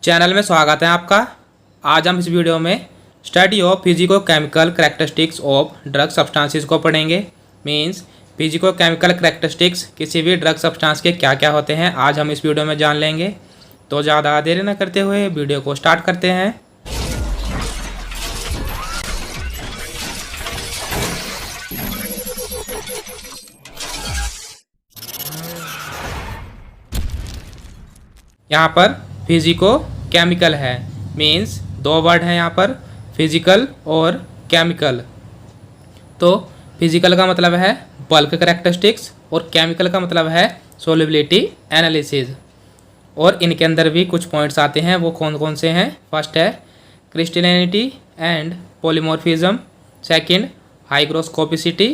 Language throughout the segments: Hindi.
चैनल में स्वागत है आपका। आज हम इस वीडियो में study of physico chemical characteristics of drug substances को पढ़ेंगे। मींस फिजिको केमिकल करैक्टरिस्टिक्स किसी भी ड्रग सब्सटेंस के क्या क्या होते हैं, आज हम इस वीडियो में जान लेंगे। तो ज़्यादा देर न करते हुए वीडियो को स्टार्ट करते हैं। यहाँ पर फिजिको केमिकल है, मींस दो वर्ड हैं यहाँ पर, फिजिकल और केमिकल। तो फिजिकल का मतलब है बल्क करैक्टरिस्टिक्स और केमिकल का मतलब है सोल्युबिलिटी एनालिसिस। और इनके अंदर भी कुछ पॉइंट्स आते हैं, वो कौन कौन से हैं। फर्स्ट है crystallinity and polymorphism, second hygroscopicity,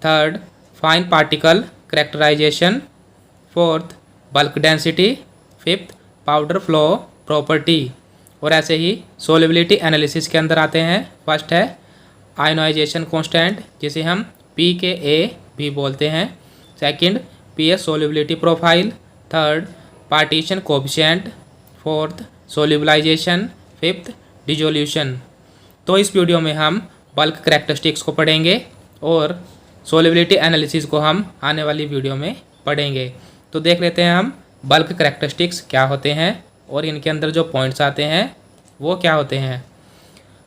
third fine particle characterization, fourth bulk density, fifth powder flow property. और ऐसे ही सोल्युबिलिटी एनालिसिस के अंदर आते हैं। फर्स्ट है आयोनाइजेशन कांस्टेंट, जिसे हम pKa भी बोलते हैं, second pH solubility profile, third partition coefficient, fourth solubilization, fifth dissolution. तो इस वीडियो में हम बल्क करैक्टरिस्टिक्स को पढ़ेंगे और सोल्युबिलिटी एनालिसिस को हम आने वाली वीडियो में पढ़ेंगे। तो देख लेते हैं हम बल्क करैक्टरिस्टिक्स क्या होते हैं और इनके अंदर जो पॉइंट्स आते हैं वो क्या होते हैं।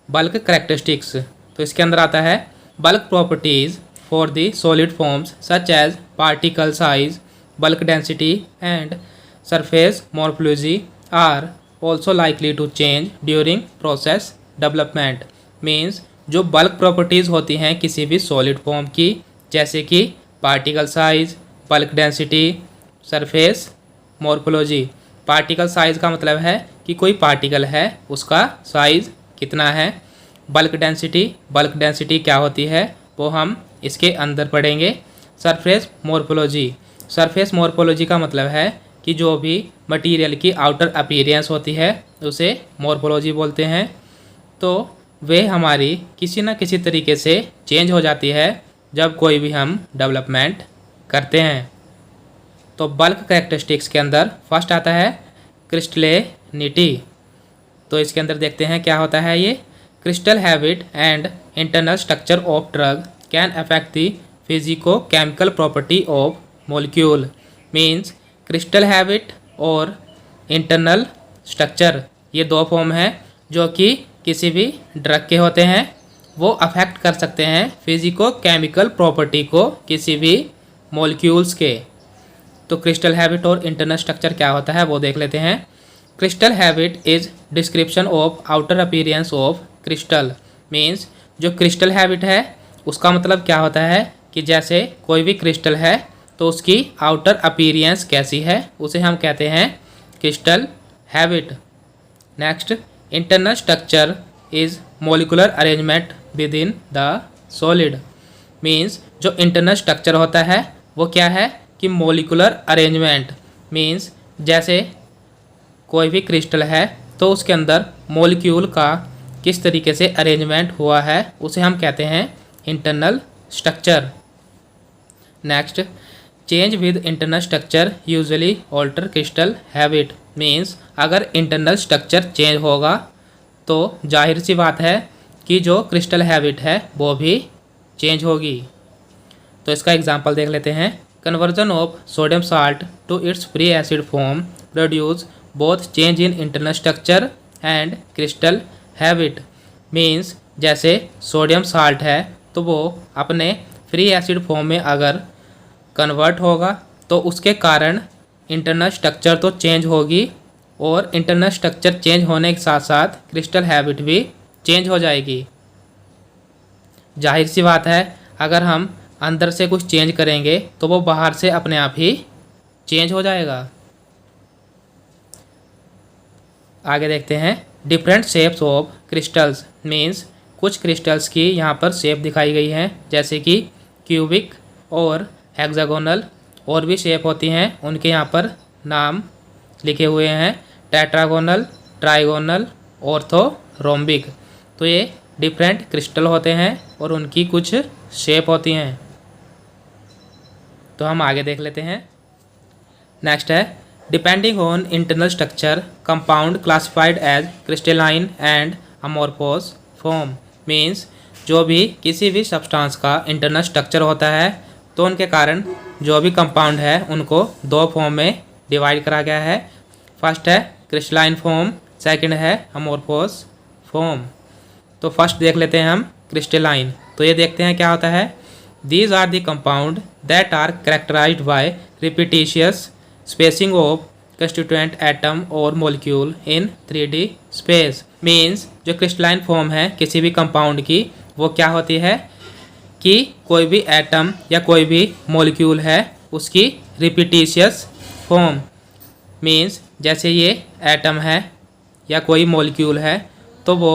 बल्क करैक्टरिस्टिक्स, तो इसके अंदर आता है bulk properties for the solid forms such as particle size, bulk density and surface morphology are also likely to change during process development. Means जो बल्क प्रॉपर्टीज़ होती हैं किसी भी सॉलिड फॉर्म की, जैसे कि particle size, bulk density, surface morphology. Particle size का मतलब है कि कोई पार्टिकल है उसका साइज़ कितना है। बल्क डेंसिटी क्या होती है वो हम इसके अंदर पढ़ेंगे। सरफेस मॉर्फोलॉजी का मतलब है कि जो भी मटेरियल की आउटर अपीयरेंस होती है उसे मॉर्फोलॉजी बोलते हैं। तो वे हमारी किसी न किसी तरीके से चेंज हो जाती है जब कोई भी हम डेवलपमेंट करते हैं। तो बल्क करैक्टरिस्टिक्स के अंदर फर्स्ट आता है क्रिस्टलिनिटी। तो इसके अंदर देखते हैं क्या होता है ये। Crystal habit and internal structure of drug can affect the physico chemical property of molecule. Means crystal habit और इंटरनल स्ट्रक्चर, ये दो फॉर्म हैं जो कि किसी भी ड्रग के होते हैं। वो अफेक्ट कर सकते हैं फिजिको केमिकल प्रॉपर्टी को किसी भी मॉलिक्यूल्स के। तो क्रिस्टल हैबिट और इंटरनल स्ट्रक्चर क्या होता है वो देख लेते हैं। Crystal habit is description of outer appearance of crystal. Means जो क्रिस्टल हैबिट है उसका मतलब क्या होता है कि जैसे कोई भी क्रिस्टल है तो उसकी आउटर अपीयरेंस कैसी है उसे हम कहते हैं crystal habit. Next internal structure is molecular arrangement with in the solid. Means जो इंटरनल स्ट्रक्चर होता है वो क्या है कि मॉलिक्यूलर अरेंजमेंट। मीन्स जैसे कोई भी क्रिस्टल है तो उसके अंदर मॉलिक्यूल का किस तरीके से अरेंजमेंट हुआ है उसे हम कहते हैं internal structure. Next change with internal structure usually alter crystal habit. Means अगर इंटरनल स्ट्रक्चर चेंज होगा तो जाहिर सी बात है कि जो क्रिस्टल हैबिट है वो भी चेंज होगी। तो इसका एग्जांपल देख लेते हैं। Conversion of sodium salt to its free acid form produce both change in internal structure and crystal habit. Means जैसे सोडियम साल्ट है तो वो अपने फ्री एसिड फॉर्म में अगर कन्वर्ट होगा तो उसके कारण इंटरनल स्ट्रक्चर तो चेंज होगी और इंटरनल स्ट्रक्चर चेंज होने के साथ साथ क्रिस्टल हैबिट भी चेंज हो जाएगी। जाहिर सी बात है अगर हम अंदर से कुछ चेंज करेंगे तो वो बाहर से अपने आप ही चेंज हो जाएगा। आगे देखते हैं different shapes of crystals. Means कुछ क्रिस्टल्स की यहाँ पर शेप दिखाई गई है, जैसे कि क्यूबिक और हेक्सागोनल। और भी शेप होती हैं उनके यहाँ पर नाम लिखे हुए हैं, टेट्रागोनल, ट्राइगोनल, ऑर्थोरोम्बिक। तो ये डिफरेंट क्रिस्टल होते हैं और उनकी कुछ शेप होती हैं। तो हम आगे देख लेते हैं। नेक्स्ट है depending on internal structure compound classified as crystalline and amorphous form. Means जो भी किसी भी सब्सटेंस का इंटरनल स्ट्रक्चर होता है तो उनके कारण जो भी कंपाउंड है उनको दो फॉर्म में डिवाइड करा गया है। फर्स्ट है क्रिस्टलाइन फॉर्म, सेकंड है अमोर्फोस फॉर्म। तो फर्स्ट देख लेते हैं हम क्रिस्टलाइन। तो ये देखते हैं क्या होता है। These are the compound that are characterized by repetitious spacing of constituent atom और molecule in 3D space. Means जो क्रिस्टलाइन फॉर्म है किसी भी कंपाउंड की वो क्या होती है कि कोई भी एटम या कोई भी मॉलिक्यूल है उसकी रिपीटिशियस फॉर्म। मीन्स जैसे ये एटम है या कोई मॉलिक्यूल है तो वो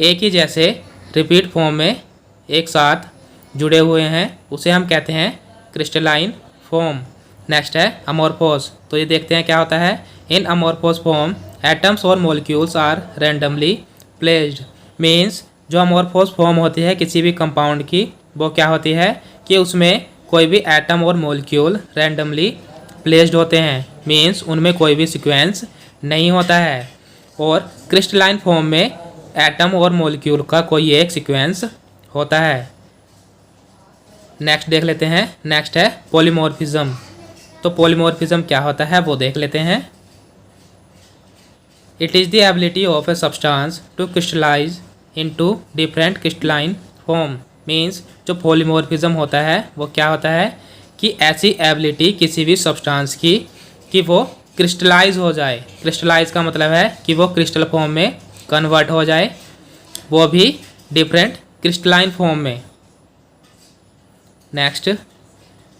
एक ही जैसे रिपीट फॉर्म में एक साथ जुड़े हुए हैं, उसे हम कहते हैं क्रिस्टलाइन फॉर्म। नेक्स्ट है अमोर्फोस। तो ये देखते हैं क्या होता है। इन अमोर्फोस फॉर्म एटम्स और molecules are randomly placed. Means जो अमोर्फोस फॉर्म होती है किसी भी कंपाउंड की वो क्या होती है कि उसमें कोई भी एटम और मॉलिक्यूल रैंडमली प्लेस्ड होते हैं। मीन्स उनमें कोई भी सीक्वेंस नहीं होता है। और क्रिस्टलाइन फॉर्म में एटम और मॉलिक्यूल का कोई एक सीक्वेंस होता है। नेक्स्ट देख लेते हैं। नेक्स्ट है पॉलीमॉर्फिज्म। तो पॉलीमॉर्फिज्म क्या होता है वो देख लेते हैं। It is the ability of a substance to crystallise into different crystalline form. Means जो पॉलीमॉर्फिज्म होता है वो क्या होता है कि ऐसी एबिलिटी किसी भी सब्सटेंस की कि वो क्रिस्टलाइज हो जाए। क्रिस्टलाइज का मतलब है कि वो क्रिस्टल फॉर्म में कन्वर्ट हो जाए, वो भी डिफरेंट क्रिस्टलाइन फॉर्म में। Next,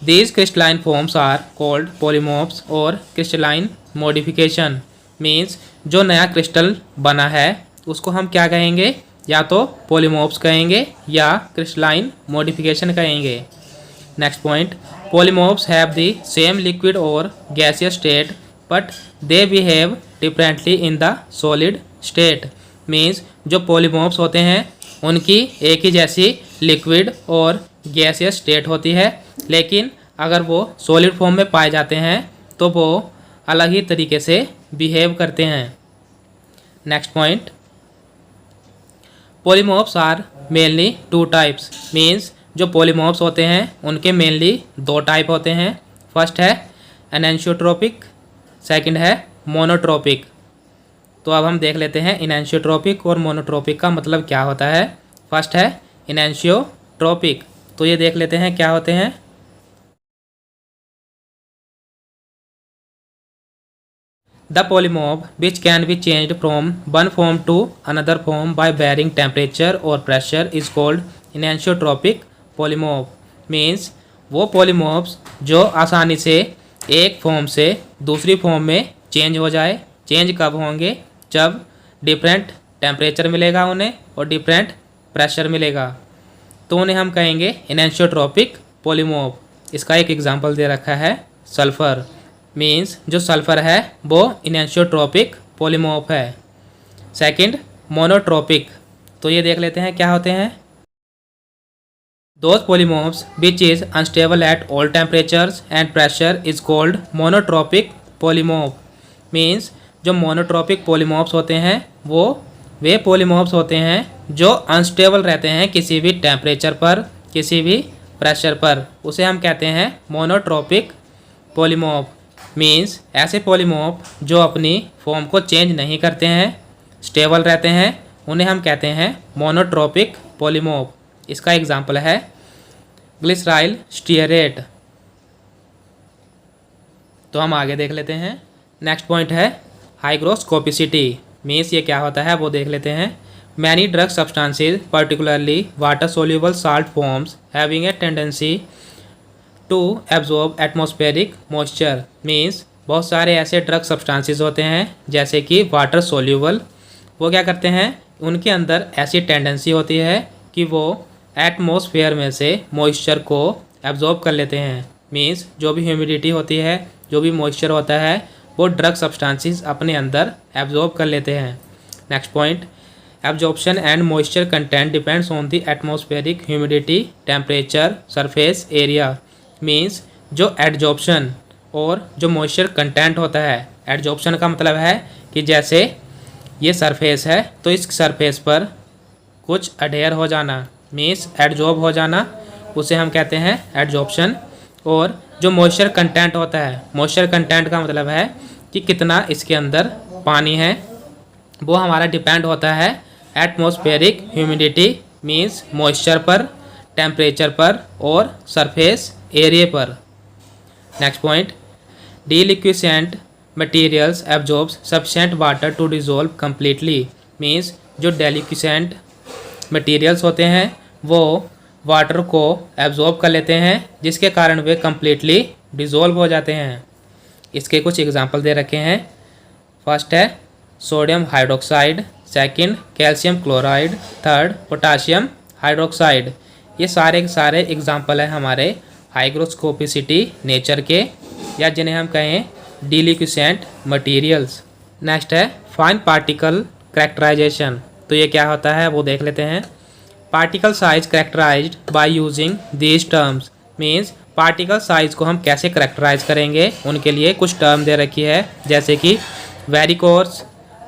these crystalline forms are called polymorphs और क्रिस्टलाइन मॉडिफिकेशन। मीन्स जो नया क्रिस्टल बना है उसको हम क्या कहेंगे, या तो पॉलीमॉर्फ्स कहेंगे या क्रिस्टलाइन मॉडिफिकेशन कहेंगे। Next point, polymorphs have the same liquid और gaseous state but they behave differently in the solid state. Means जो पॉलीमॉर्फ्स होते हैं उनकी एक ही जैसी लिक्विड और गैसियस स्टेट होती है, लेकिन अगर वो सॉलिड फॉर्म में पाए जाते हैं तो वो अलग ही तरीके से बिहेव करते हैं। Next point, polymorphs are mainly two types. Means जो पॉलीमॉर्फ्स होते हैं उनके मेनली दो टाइप होते हैं। फर्स्ट है एनेंशियोट्रोपिक, सेकंड है मोनोट्रोपिक। तो अब हम देख लेते हैं एनेंशियोट्रोपिक और मोनोट्रोपिक का मतलब क्या होता है। फर्स्ट है एनेंशियोट्रोपिक। तो ये देख लेते हैं क्या होते हैं। The polymorph which can be changed from one form to another form by varying temperature or pressure is called enantiotropic polymorph. Means वो polymorphs जो आसानी से एक फॉर्म से दूसरी फॉर्म में चेंज हो जाए। चेंज कब होंगे, जब डिफरेंट टेम्परेचर मिलेगा उन्हें और डिफरेंट प्रेशर मिलेगा, तो उन्हें हम कहेंगे एनेंशियोट्रोपिक पॉलीमॉर्फ। इसका एक एग्जांपल दे रखा है सल्फ़र। मीन्स जो सल्फ़र है वो एनेंशियोट्रोपिक पॉलीमॉर्फ है। सेकंड, मोनोट्रोपिक। तो ये देख लेते हैं क्या होते हैं। Those polymorphs which is unstable at all temperatures and pressure is called monotropic polymorph. Means जो monotropic polymorphs होते हैं वो वे polymorphs होते हैं जो अनस्टेबल रहते हैं किसी भी टेम्परेचर पर, किसी भी प्रेशर पर, उसे हम कहते हैं मोनोट्रोपिक polymorph. मीन्स ऐसे पॉलीमॉर्फ जो अपनी फॉर्म को चेंज नहीं करते हैं, स्टेबल रहते हैं, उन्हें हम कहते हैं मोनोट्रोपिक पॉलीमॉर्फ। इसका एग्जांपल है ग्लिसराइल स्टीयरेट। तो हम आगे देख लेते हैं। नेक्स्ट पॉइंट है हाइग्रोस्कोपिसिटी। मीन्स ये क्या होता है वो देख लेते हैं। Many drug substances particularly water soluble salt forms having a tendency to absorb atmospheric moisture. Means बहुत सारे ऐसे ड्रग सब्सटेंसेस होते हैं जैसे कि वाटर सोल्यूबल, वो क्या करते हैं, उनके अंदर ऐसी टेंडेंसी होती है कि वो एटमॉस्फेयर में से मॉइस्चर को एब्जॉर्ब कर लेते हैं। मीन्स जो भी ह्यूमिडिटी होती है, जो भी मॉइस्चर होता है, वो ड्रग सब्सटेंसेस अपने अंदर एब्जॉर्ब कर लेते हैं। Next point, absorption and moisture content depends on the atmospheric humidity, temperature, surface area. Means जो एब्जॉर्प्शन और जो मॉइस्चर कंटेंट होता है, एडजॉर्प्शन का मतलब है कि जैसे ये सरफेस है तो इस सरफेस पर कुछ अडेयर हो जाना, मीन्स एडजॉर्ब हो जाना, उसे हम कहते हैं एडजॉर्प्शन। और जो मॉइस्चर कंटेंट होता है, मॉइस्चर कंटेंट का मतलब है कि कितना इसके अंदर पानी है, वो हमारा डिपेंड होता है एटमॉस्फेरिक ह्यूमिडिटी मीन्स मॉइस्चर पर, टेम्परेचर पर और सरफेस एरिया पर। Next point, deliquescent materials absorbs sufficient water to dissolve completely, means जो डेलिक्विसेंट मटेरियल्स होते हैं वो वाटर को एब्जॉर्ब कर लेते हैं, जिसके कारण वे कम्प्लीटली डिज़ोल्व हो जाते हैं। इसके कुछ एग्जांपल दे रखे हैं। फर्स्ट है sodium hydroxide, second calcium chloride, third potassium hydroxide. ये सारे के सारे एग्जांपल हैं हमारे हाइग्रोस्कोपिसिटी नेचर के, या जिन्हें हम कहें डीलिक्विसेंट मटेरियल्स। नेक्स्ट है फाइन पार्टिकल कैरेक्टराइजेशन। तो ये क्या होता है वो देख लेते हैं। Particle size characterised by using these terms, means particle size को हम कैसे कैरेक्टराइज करेंगे, उनके लिए कुछ टर्म दे रखी है, जैसे कि very coarse,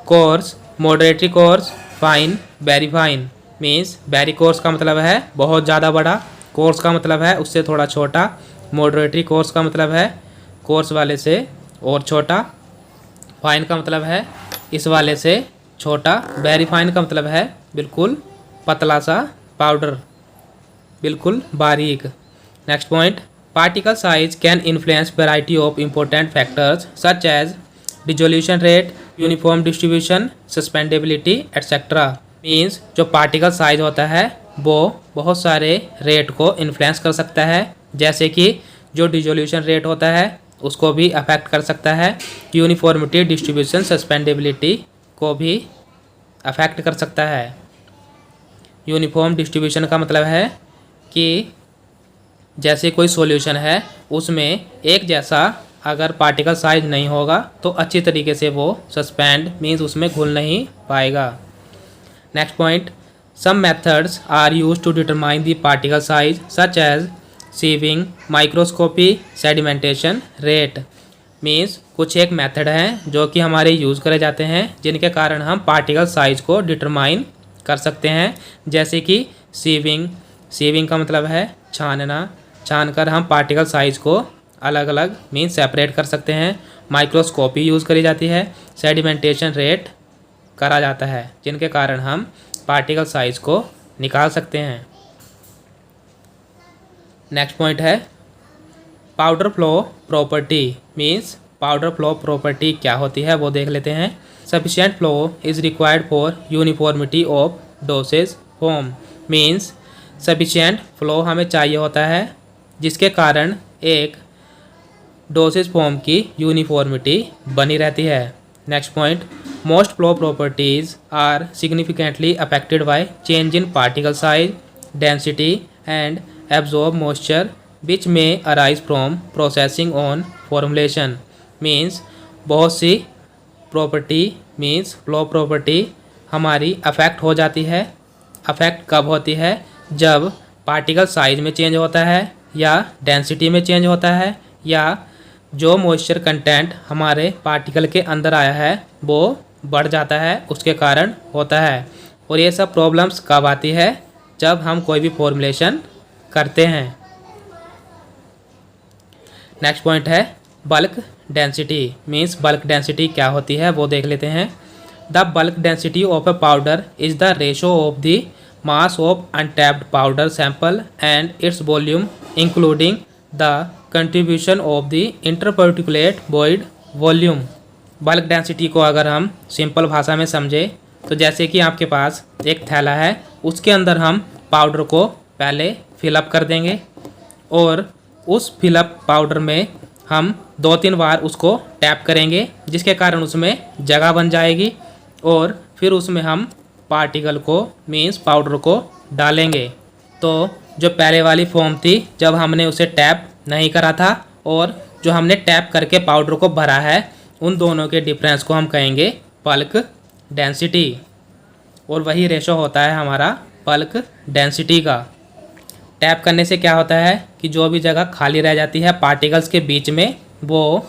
coarse, moderately coarse, fine, very fine. Means very coarse का मतलब है बहुत ज़्यादा बड़ा, कोर्स का मतलब है उससे थोड़ा छोटा, मॉडरेटरी कोर्स का मतलब है कोर्स वाले से और छोटा, फाइन का मतलब है इस वाले से छोटा, वेरी फाइन का मतलब है बिल्कुल पतला सा पाउडर, बिल्कुल बारीक। Next point, particle size can influence variety of important factors such as dissolution rate, uniform distribution, suspendability etcetera. Means जो पार्टिकल साइज होता है वो बहुत सारे रेट को इन्फ्लुएंस कर सकता है, जैसे कि जो डिसोल्यूशन रेट होता है उसको भी अफेक्ट कर सकता है, यूनिफॉर्मिटी डिस्ट्रीब्यूशन सस्पेंडेबिलिटी को भी अफेक्ट कर सकता है। यूनिफॉर्म डिस्ट्रीब्यूशन का मतलब है कि जैसे कोई सॉल्यूशन है उसमें एक जैसा अगर पार्टिकल साइज नहीं होगा तो अच्छी तरीके से वो सस्पेंड मीन्स उसमें घुल नहीं पाएगा। Next point, some methods are use to determine the particle size such as sieving, microscopy, sedimentation rate. Means कुछ एक मेथड हैं जो कि हमारे यूज़ करे जाते हैं जिनके कारण हम पार्टिकल साइज को डिटरमाइन कर सकते हैं, जैसे कि सीविंग, सीविंग का मतलब है छानना, छानकर हम पार्टिकल साइज को अलग अलग मीन्स सेपरेट कर सकते हैं। माइक्रोस्कोपी यूज़ करी जाती है, सेडिमेंटेशन रेट करा जाता है, जिनके कारण हम पार्टिकल साइज को निकाल सकते हैं। नेक्स्ट पॉइंट है powder flow property. Means powder flow property क्या होती है वो देख लेते हैं। Sufficient flow is required for uniformity of dosage form. Means sufficient flow हमें चाहिए होता है जिसके कारण एक डोसेज फॉर्म की यूनिफॉर्मिटी बनी रहती है। Next point, most flow properties are significantly affected by change in particle size, density and absorb moisture which may arise from processing on formulation. Means बहुत सी प्रॉपर्टी मीन्स फ्लो प्रॉपर्टी हमारी अफेक्ट हो जाती है। अफेक्ट कब होती है? जब पार्टिकल साइज में चेंज होता है या डेंसिटी में चेंज होता है या जो मॉइस्चर कंटेंट हमारे पार्टिकल के अंदर आया है वो बढ़ जाता है, उसके कारण होता है। और ये सब प्रॉब्लम्स कब आती है? जब हम कोई भी फॉर्मुलेशन करते हैं। नेक्स्ट पॉइंट है bulk density. Means bulk density क्या होती है वो देख लेते हैं। The bulk density of a powder is the ratio of the mass of untapped powder sample and its volume including the contribution of the interparticulate void volume. Bulk density को अगर हम सिंपल भाषा में समझे तो जैसे कि आपके पास एक थैला है, उसके अंदर हम पाउडर को पहले फिलअप कर देंगे और उस फिलअप पाउडर में हम 2-3 बार उसको टैप करेंगे, जिसके कारण उसमें जगह बन जाएगी और फिर उसमें हम पार्टिकल को मीन्स पाउडर को डालेंगे। तो जो पहले वाली फॉर्म थी जब हमने उसे टैप नहीं करा था और जो हमने टैप करके पाउडर को भरा है, उन दोनों के डिफरेंस को हम कहेंगे बल्क डेंसिटी। और वही रेशो होता है हमारा बल्क डेंसिटी का। टैप करने से क्या होता है कि जो भी जगह खाली रह जाती है पार्टिकल्स के बीच में, वो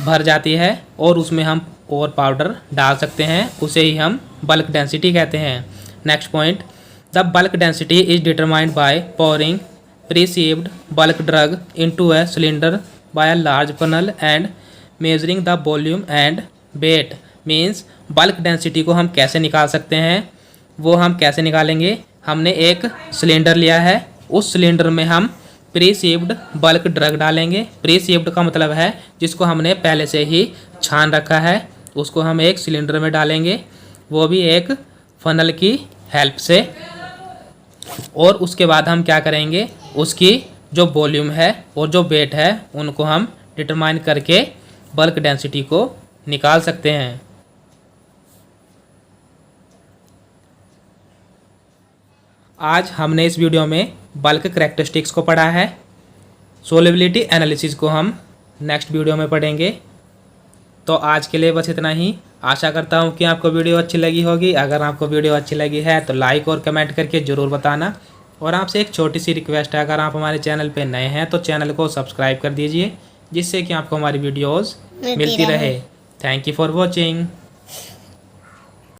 भर जाती है और उसमें हम और पाउडर डाल सकते हैं, उसे ही हम बल्क डेंसिटी कहते हैं। Next point, the bulk density is determined by pouring perceived bulk drug into a cylinder by a large funnel and measuring the volume and weight। Means bulk density को हम कैसे निकाल सकते हैं, वो हम कैसे निकालेंगे। हमने एक सिलेंडर लिया है, उस सिलेंडर में हम प्रीसीव्ड बल्क ड्रग डालेंगे। प्रीसीव्ड का मतलब है जिसको हमने पहले से ही छान रखा है, उसको हम एक सिलेंडर में डालेंगे, वो भी एक फनल की हेल्प से। और उसके बाद हम क्या करेंगे, उसकी जो वॉल्यूम है और जो वेट है उनको हम डिटरमाइन करके बल्क डेंसिटी को निकाल सकते हैं। आज हमने इस वीडियो में बल्क करैक्टरिस्टिक्स को पढ़ा है। सोल्युबिलिटी एनालिसिस को हम नेक्स्ट वीडियो में पढ़ेंगे। तो आज के लिए बस इतना ही। आशा करता हूँ कि आपको वीडियो अच्छी लगी होगी। अगर आपको वीडियो अच्छी लगी है तो लाइक और कमेंट करके ज़रूर बताना। और आपसे एक छोटी सी रिक्वेस्ट है, अगर आप हमारे चैनल पे नए हैं तो चैनल को सब्सक्राइब कर दीजिए, जिससे कि आपको हमारी वीडियोज़ मिलती रहे। Thank you for watching.